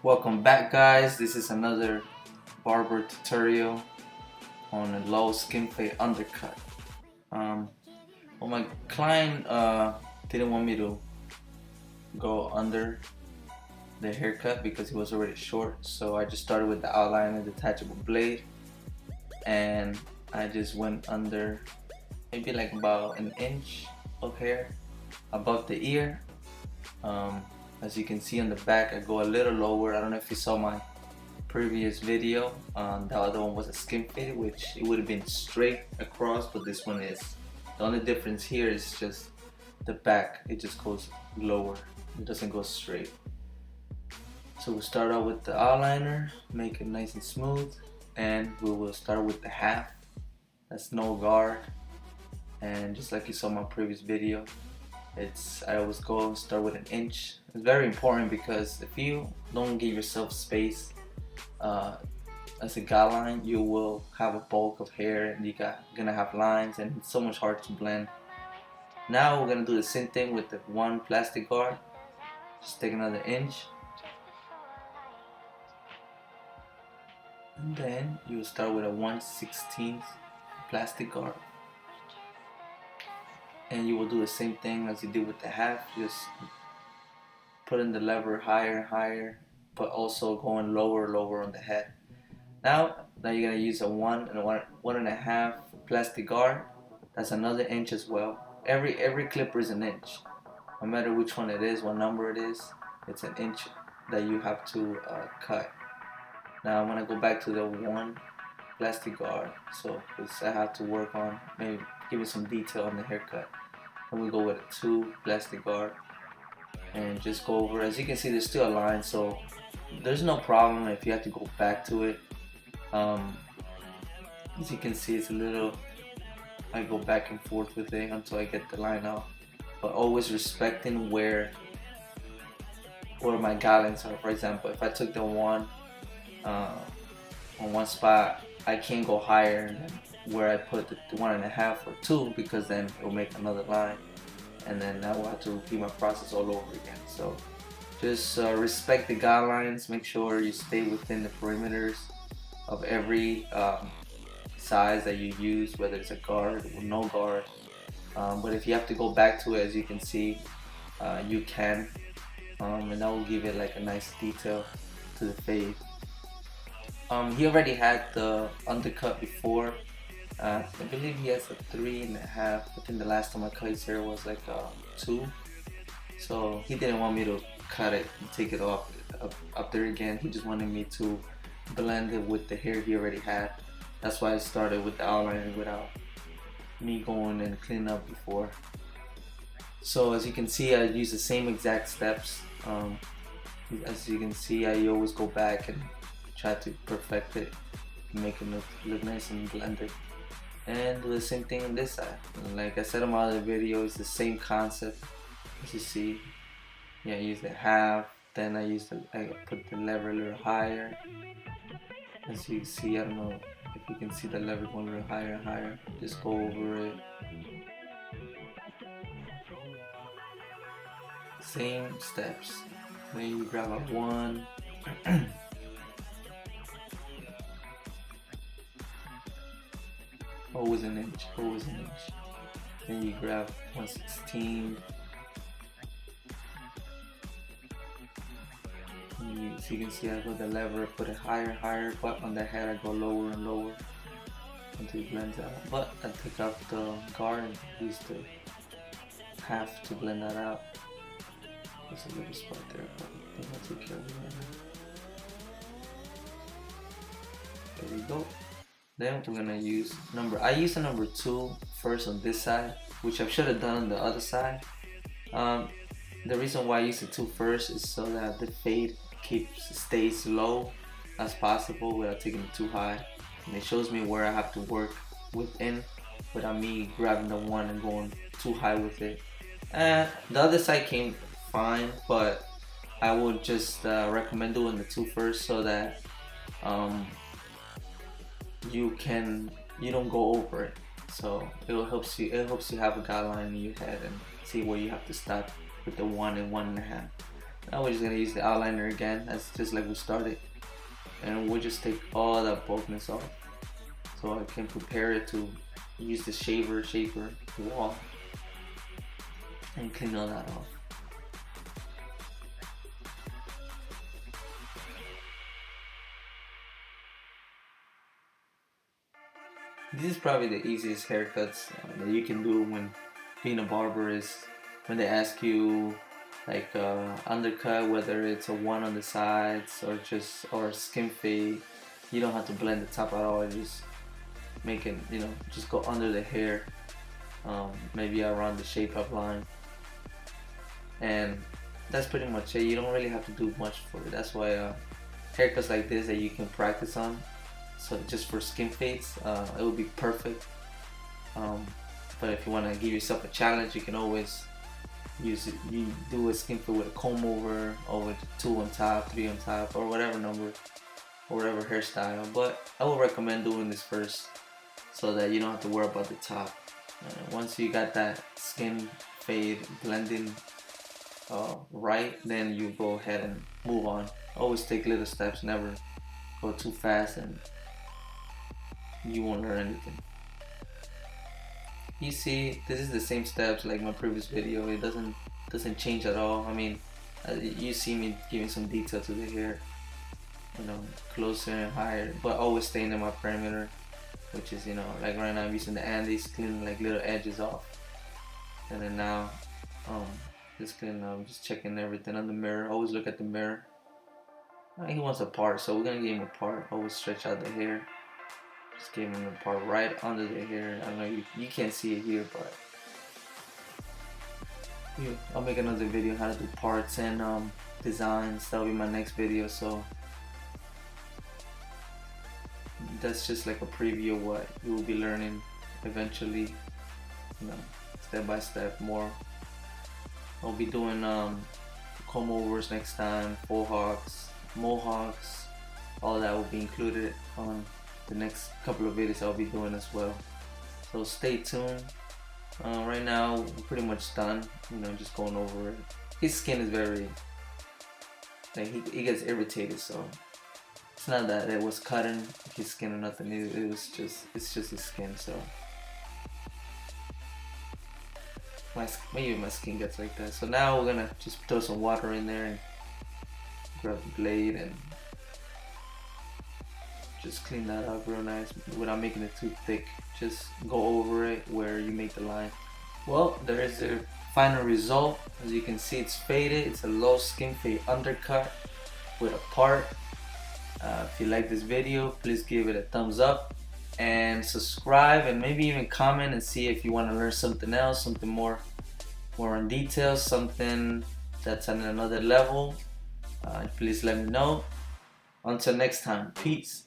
Welcome back, guys. This is another barber tutorial on a low skin fade undercut. Well, my client didn't want me to go under the haircut because he was already short, so I just started with the outline and detachable blade, and I just went under maybe like about an inch of hair above the ear. As you can see on the back, I go a little lower. I don't know if you saw my previous video. The other one was a skin fade, which it would have been straight across, but this one is. The only difference here is just the back. It just goes lower. It doesn't go straight. So we'll start out with the outliner, make it nice and smooth, and we will start with the half. That's no guard, and just like you saw in my previous video, I always go and start with an inch. It's very important because if you don't give yourself space as a guideline, you will have a bulk of hair and you're gonna have lines, and it's so much hard to blend. Now we're gonna do the same thing with the one plastic guard. Just take another inch, and then you will start with a 1/16 plastic guard. And you will do the same thing as you did with the half, just putting the lever higher and higher, but also going lower and lower on the head. Now you're gonna use a 1.5 plastic guard. That's another inch as well. Every clipper is an inch. No matter which one it is, what number it is, it's an inch that you have to cut. Now I'm gonna go back to the one plastic guard, so I have to work on maybe giving some detail on the haircut. And we go with a 2 plastic guard and just go over. As you can see, there's still a line, so there's no problem if you have to go back to it. As you can see, it's a little, I go back and forth with it until I get the line out, but always respecting where my guidelines are. For example, if I took the one on one spot, I can't go higher than where I put the 1.5 or 2, because then it will make another line, and then I will have to repeat my process all over again. So just respect the guidelines, make sure you stay within the perimeters of every size that you use, whether it's a guard or no guard. But if you have to go back to it, as you can see, you can, and that will give it like a nice detail to the fade. He already had the undercut before. I believe he has a 3.5. I think the last time I cut his hair was like a 2. So he didn't want me to cut it and take it off up there again. He just wanted me to blend it with the hair he already had. That's why I started with the outline without me going and cleaning up before. So as you can see, I use the same exact steps. As you can see, I always go back and try to perfect it, make it look nice and blended. And do the same thing on this side. And like I said in my other video, it's the same concept. As you see, I use the half, then I put the lever a little higher. As you see, I don't know if you can see the lever going a little higher and higher. Just go over it. Same steps. Then you grab a 1. Always an inch, always an inch. Then you grab 1/16. So you can see I go the lever, put it higher and higher, but on the head I go lower and lower until it blends out. But I take out the guard and use the half to blend that out. There's a little spot there, but I think I took care of it right now. There we go. Then we're gonna use I use a number 2 first on this side, which I should have done on the other side. The reason why I use the 2 first is so that the fade stays low as possible without taking it too high, and it shows me where I have to work within without me grabbing the 1 and going too high with it. And the other side came fine, but I would just recommend doing the 2 first so that you don't go over it. So it helps you have a guideline in your head and see where you have to stop with the 1 and 1.5. Now we're just gonna use the outliner again. That's just like we started, and we'll just take all that bulkiness off, so I can prepare it to use the shaper wall and clean all that off. This is probably the easiest haircuts that you can do when being a barber, is when they ask you like undercut, whether it's a one on the sides or just or skin fade. You don't have to blend the top at all. Just make it, just go under the hair, maybe around the shape up line, and that's pretty much it. You don't really have to do much for it. That's why haircuts like this that you can practice on. So just for skin fades, it would be perfect. But if you want to give yourself a challenge, you can always use it. You do a skin fade with a comb over, or with 2 on top, 3 on top, or whatever number, or whatever hairstyle. But I would recommend doing this first, so that you don't have to worry about the top. Once you got that skin fade blending right, then you go ahead and move on. Always take little steps, never go too fast, and you won't learn anything. You see, this is the same steps like my previous video. It doesn't change at all. I mean, you see me giving some detail to the hair, closer and higher, but always staying in my perimeter, which is, like right now I'm using the Andes, cleaning like little edges off, and then now just cleaning up, just checking everything on the mirror. Always look at the mirror. He wants a part, so we're gonna give him a part. Always stretch out the hair. Just give him a part right under the hair. I know you can't see it here, but I'll make another video how to do parts and designs. That'll be my next video. So that's just like a preview of what you will be learning eventually, step by step more. I'll be doing comb overs next time, faux hawks, mohawks, all that will be included on the next couple of videos I'll be doing as well. So stay tuned. Right now we're pretty much done, just going over it. His skin is very, like he gets irritated, so it's not that it was cutting his skin or nothing. It's just his skin. So maybe my skin gets like that. So now we're gonna just throw some water in there and grab the blade and just clean that up real nice without making it too thick. Just go over it where you make the line. Well, there is the final result. As you can see, it's faded. It's a low skin fade undercut with a part. If you like this video, please give it a thumbs up and subscribe, and maybe even comment and see if you want to learn something else, something more in detail, something that's on another level. Please let me know. Until next time, peace.